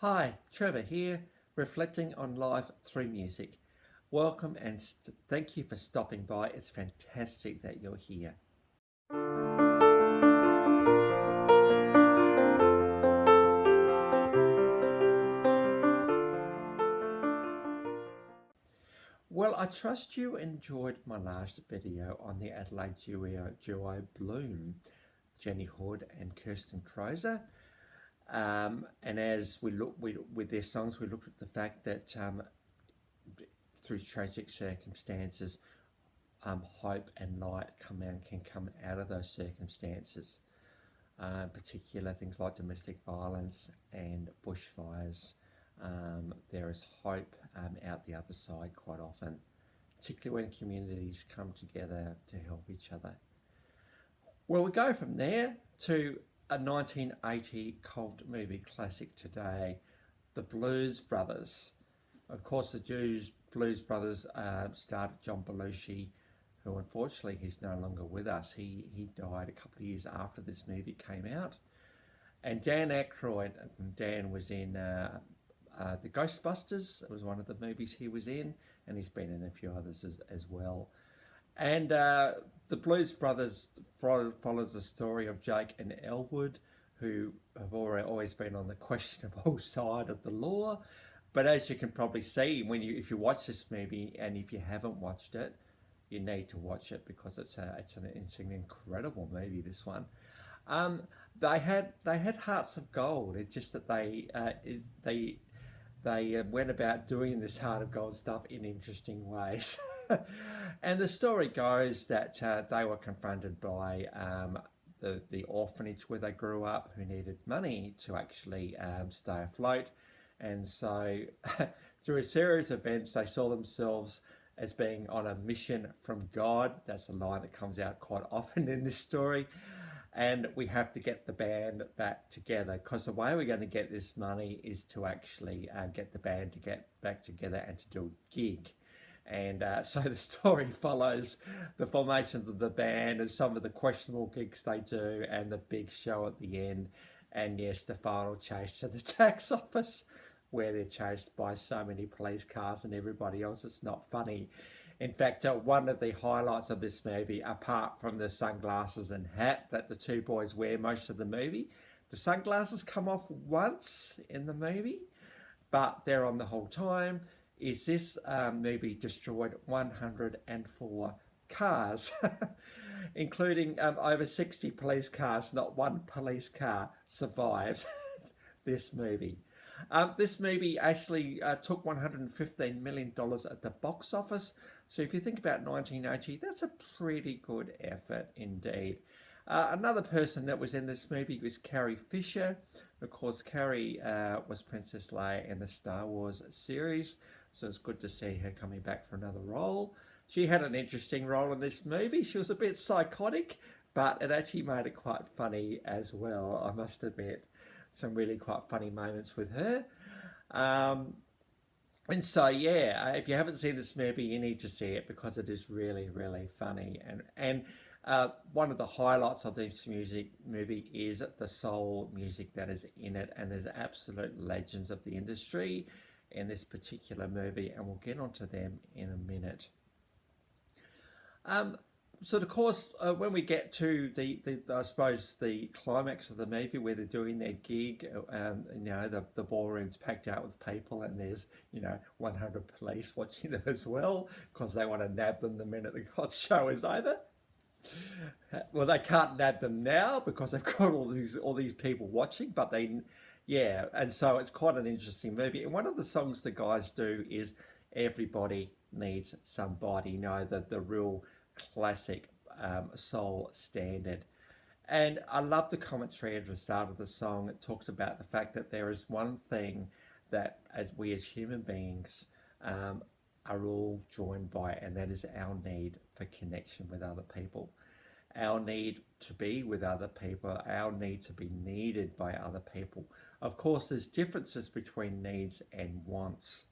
Hi, Trevor here, reflecting on life through music. Welcome and thank you for stopping by. It's fantastic that you're here. Well, I trust you enjoyed my last video on the Adelaide duo Bloom, Jenny Hood and Kirsten Crozer. And as we look with their songs, we looked at the fact that through tragic circumstances, hope and light can come out of those circumstances. In particular, things like domestic violence and bushfires. There is hope out the other side quite often, particularly when communities come together to help each other. Well, we go from there to a 1980 cult movie classic today, The Blues Brothers. Of course, the Blues Brothers started John Belushi, who unfortunately he's no longer with us. He died a couple of years after this movie came out. And Dan Aykroyd, Dan was in the Ghostbusters. It was one of the movies he was in, and he's been in a few others as well. And the Blues Brothers follows the story of Jake and Elwood, who have always been on the questionable side of the law. But as you can probably see, if you watch this movie, and if you haven't watched it, you need to watch it because it's an incredible movie. This one, they had hearts of gold. It's just that they went about doing this heart of gold stuff in interesting ways. And the story goes that they were confronted by the orphanage where they grew up, who needed money to actually stay afloat. And so through a series of events, they saw themselves as being on a mission from God. That's a line that comes out quite often in this story. And we have to get the band back together, because the way we're going to get this money is to actually get the band to get back together and to do a gig. And so the story follows the formation of the band and some of the questionable gigs they do and the big show at the end. And yes, the final chase to the tax office, where they're chased by so many police cars and everybody else. It's not funny. In fact, one of the highlights of this movie, apart from the sunglasses and hat that the two boys wear most of the movie, the sunglasses come off once in the movie, but they're on the whole time, is this movie destroyed 104 cars, including over 60 police cars. Not one police car survived this movie. This movie actually took $115 million at the box office. So if you think about 1980, that's a pretty good effort indeed. Another person that was in this movie was Carrie Fisher. Of course, Carrie was Princess Leia in the Star Wars series. So it's good to see her coming back for another role. She had an interesting role in this movie. She was a bit psychotic, but it actually made it quite funny as well, I must admit. Some really quite funny moments with her. And so, yeah, if you haven't seen this movie, you need to see it because it is really, really funny. And one of the highlights of this movie is the soul music that is in it. And there's absolute legends of the industry in this particular movie. And we'll get onto them in a minute. So of course, when we get to the I suppose the climax of the movie where they're doing their gig, the ballroom's packed out with people, and there's 100 police watching them as well because they want to nab them the minute the show is over. Well, they can't nab them now because they've got all these people watching, but and so it's quite an interesting movie. And one of the songs the guys do is "Everybody Needs Somebody," the real classic soul standard. And I love the commentary at the start of the song. It talks about the fact that there is one thing that we as human beings are all joined by, and that is our need for connection with other people, our need to be with other people, our need to be needed by other people. Of course, there's differences between needs and wants.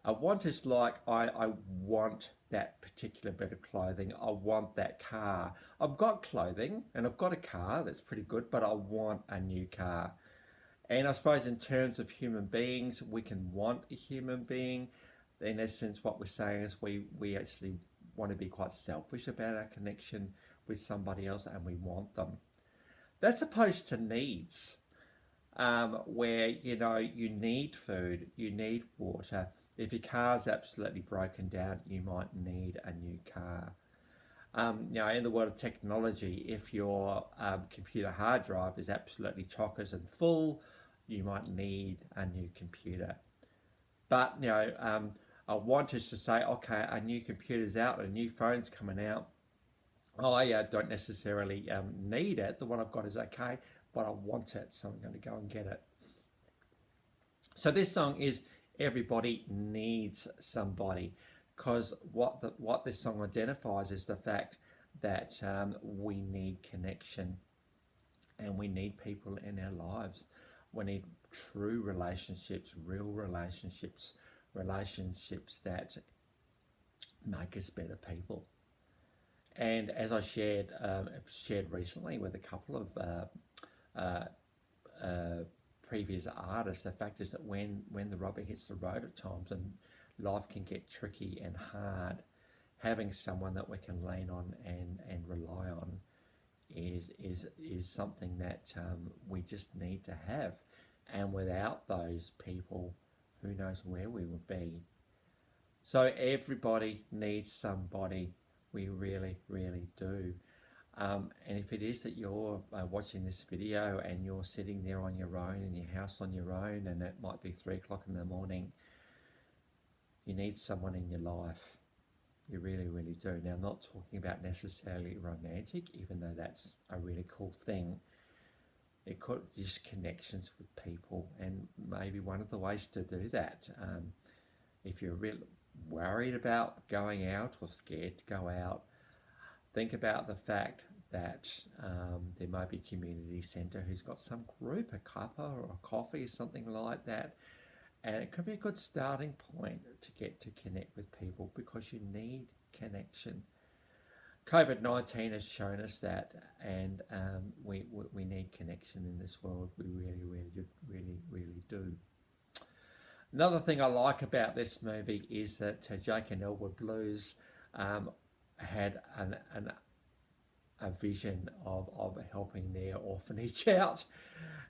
A want is like, I want that particular bit of clothing. I want that car. I've got clothing and I've got a car that's pretty good, but I want a new car. And I suppose in terms of human beings, we can want a human being. In essence, what we're saying is we actually want to be quite selfish about our connection with somebody else, and we want them. That's opposed to needs, where you need food, you need water. If your car's absolutely broken down, you might need a new car. In the world of technology, if your computer hard drive is absolutely chockers and full, you might need a new computer. But I want us to say, okay, a new computer's out, a new phone's coming out. I don't necessarily need it. The one I've got is okay, but I want it, so I'm going to go and get it. So this song is Everybody Needs Somebody, because what this song identifies is the fact that we need connection, and we need people in our lives. We need true relationships, real relationships, relationships that make us better people. And as I shared recently with a couple of previous artists, the fact is that when the rubber hits the road at times and life can get tricky and hard, having someone that we can lean on and rely on is something that we just need to have. And without those people, who knows where we would be. So everybody needs somebody. We really, really do. And if it is that you're watching this video and you're sitting there on your own in your house on your own, and it might be 3 o'clock in the morning, you need someone in your life. You really, really do. Now, I'm not talking about necessarily romantic, even though that's a really cool thing. It could just connections with people, and maybe one of the ways to do that, if you're really worried about going out or scared to go out, think about the fact that there might be a community centre who's got some group, a cuppa or a coffee or something like that, and it could be a good starting point to get to connect with people, because you need connection. COVID-19 has shown us that, and we need connection in this world. We really do. Another thing I like about this movie is that Jake and Elwood Blues had a vision of helping their orphanage out,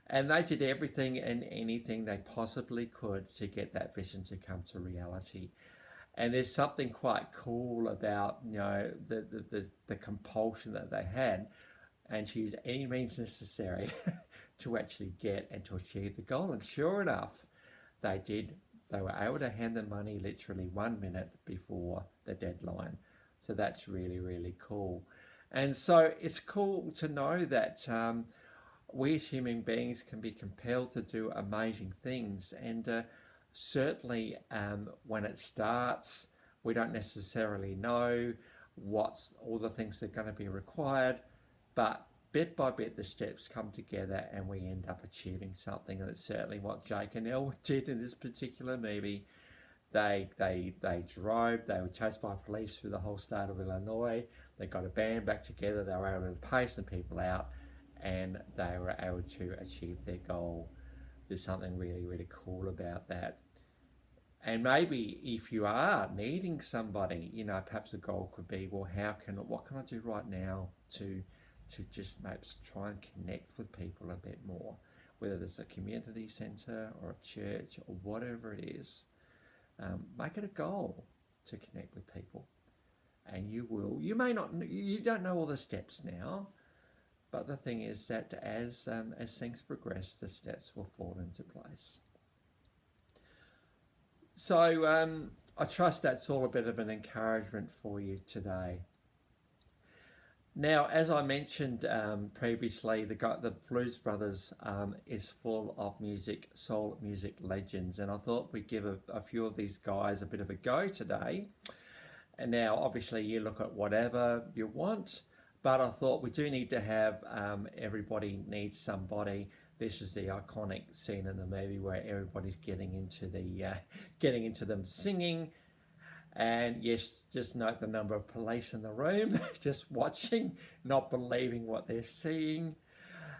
and they did everything and anything they possibly could to get that vision to come to reality. And there's something quite cool about the compulsion that they had, and to use any means necessary to actually get and to achieve the goal. And sure enough, they did. They were able to hand the money literally 1 minute before the deadline. So that's really, really cool. And so it's cool to know that we as human beings can be compelled to do amazing things. And certainly when it starts, we don't necessarily know what's all the things that are going to be required, but bit by bit the steps come together and we end up achieving something. And it's certainly what Jake and Elwood did in this particular movie. They drove, they were chased by police through the whole state of Illinois. They got a band back together, they were able to pay some people out, and they were able to achieve their goal. There's something really, really cool about that. And maybe if you are needing somebody, perhaps the goal could be, well, what can I do right now to just maybe try and connect with people a bit more, whether there's a community centre or a church or whatever it is. Make it a goal to connect with people, and you will. You don't know all the steps now, but the thing is that as things progress, the steps will fall into place. So I trust that's all a bit of an encouragement for you today. Now, as I mentioned previously, the Blues Brothers is full of soul music legends, and I thought we'd give a few of these guys a bit of a go today. And now, obviously, you look at whatever you want, but I thought we do need to have Everybody Needs Somebody. This is the iconic scene in the movie where everybody's getting into them singing. And yes, just note the number of police in the room, just watching, not believing what they're seeing.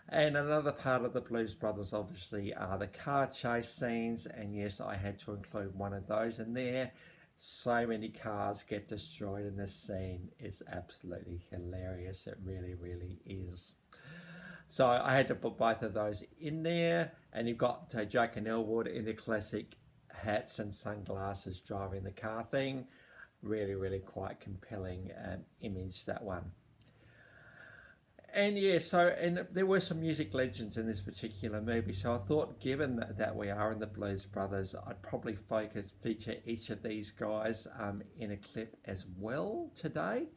And another part of the Blues Brothers obviously are the car chase scenes, and yes, I had to include one of those in there. So many cars get destroyed in this scene. It's absolutely hilarious. It really, really is. So I had to put both of those in there, and you've got Jake and Elwood in the classic hats and sunglasses driving the car thing. Really, really quite compelling image, that one. And yeah, and there were some music legends in this particular movie. So I thought, given that we are in the Blues Brothers, I'd probably feature each of these guys in a clip as well today.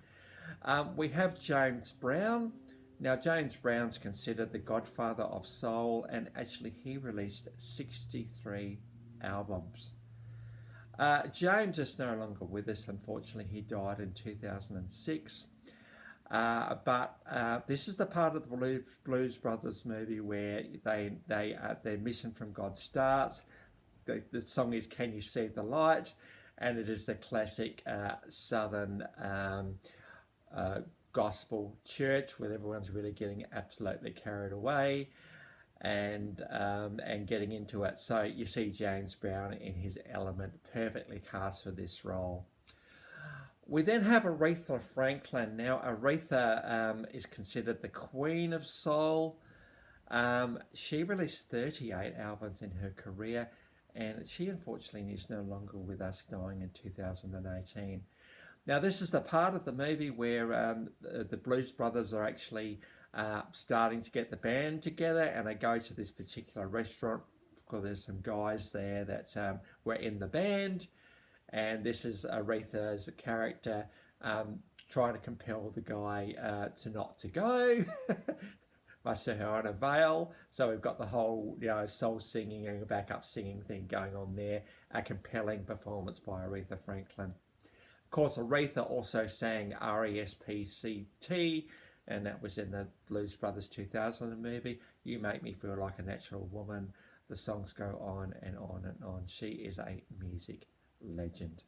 We have James Brown. Now, James Brown's considered the godfather of soul, and actually he released 63 albums. James is no longer with us, unfortunately. He died in 2006. But this is the part of the Blues Brothers movie where their mission from God starts. The song is "Can You See the Light," and it is the classic Southern gospel church where everyone's really getting absolutely carried away and getting into it. So you see James Brown in his element, perfectly cast for this role. We then have Aretha Franklin. Now, Aretha is considered the queen of soul. She released 38 albums in her career, and she unfortunately is no longer with us, dying in 2018. Now, this is the part of the movie where the Blues Brothers are actually starting to get the band together, and they go to this particular restaurant because there's some guys there that were in the band. And this is Aretha as a character trying to compel the guy not to go, much to her unavail. So we've got the whole soul singing and backup singing thing going on there. A compelling performance by Aretha Franklin. Of course, Aretha also sang R.E.S.P.C.T., and that was in the Blues Brothers 2000 movie. You Make Me Feel Like a Natural Woman. The songs go on and on and on. She is a music legend.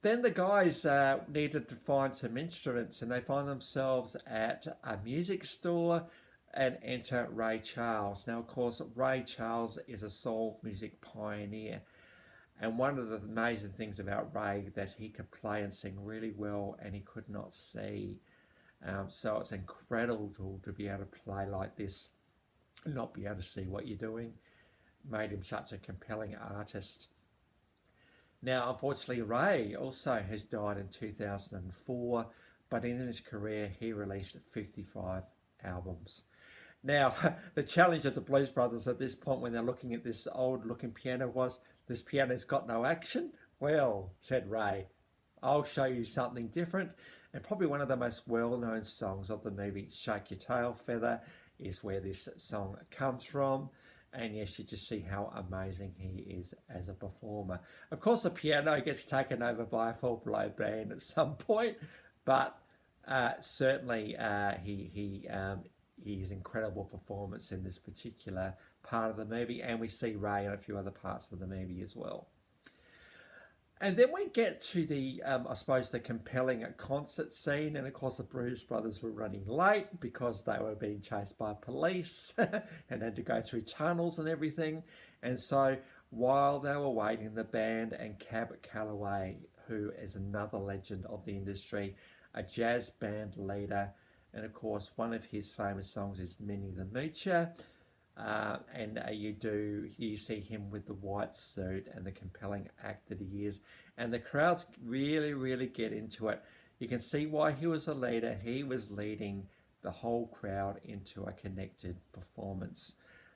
Then the guys needed to find some instruments, and they find themselves at a music store and enter Ray Charles. Now, of course, Ray Charles is a soul music pioneer, and one of the amazing things about Ray that he could play and sing really well, and he could not see. So it's incredible to be able to play like this and not be able to see what you're doing. Made him such a compelling artist. Now, unfortunately, Ray also has died in 2004, but in his career, he released 55 albums. Now, the challenge of the Blues Brothers at this point when they're looking at this old-looking piano was, this piano's got no action? Well, said Ray, I'll show you something different. And probably one of the most well-known songs of the movie, Shake Your Tail Feather, is where this song comes from. And yes, you just see how amazing he is as a performer. Of course, the piano gets taken over by a full-blown band at some point, but certainly his incredible performance in this particular part of the movie, and we see Ray in a few other parts of the movie as well. And then we get to the, I suppose, the compelling concert scene. And of course, the Blues Brothers were running late because they were being chased by police and had to go through tunnels and everything. And so while they were waiting, the band and Calloway, who is another legend of the industry, a jazz band leader. And of course, one of his famous songs is Minnie the Moocher. And you see him with the white suit and the compelling act that he is, and the crowds really, really get into it. You can see why he was a leader. He was leading the whole crowd into a connected performance.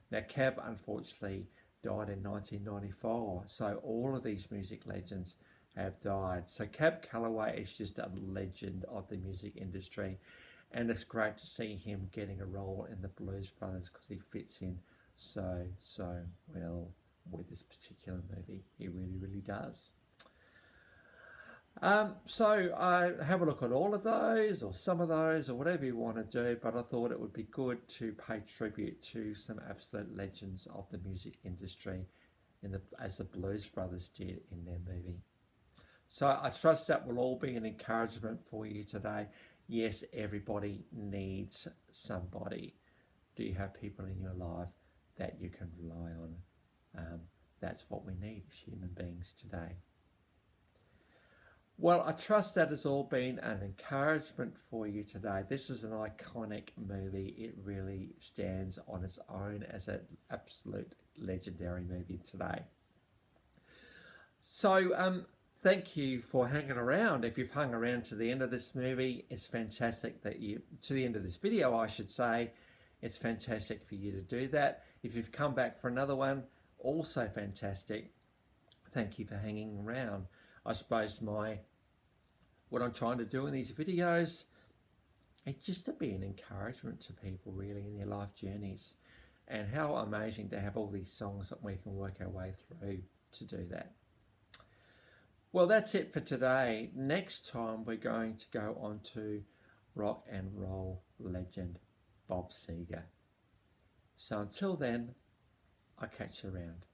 Now, Cab unfortunately died in 1994, so all of these music legends have died. So Cab Calloway is just a legend of the music industry. And it's great to see him getting a role in the Blues Brothers because he fits in so well with this particular movie. He really, really does. So I have a look at all of those or some of those or whatever you want to do, but I thought it would be good to pay tribute to some absolute legends of the music industry as the Blues Brothers did in their movie. So I trust that will all be an encouragement for you today. Yes, everybody needs somebody. Do you have people in your life that you can rely on? That's what we need as human beings today. Well, I trust that has all been an encouragement for you today. This is an iconic movie. It really stands on its own as an absolute legendary movie today. So, thank you for hanging around. If you've hung around to the end of this movie, it's fantastic that to the end of this video, I should say. It's fantastic for you to do that. If you've come back for another one, also fantastic. Thank you for hanging around. I suppose what I'm trying to do in these videos is just to be an encouragement to people really in their life journeys, and how amazing to have all these songs that we can work our way through to do that. Well, that's it for today. Next time we're going to go on to rock and roll legend Bob Seger. So until then, I'll catch you around.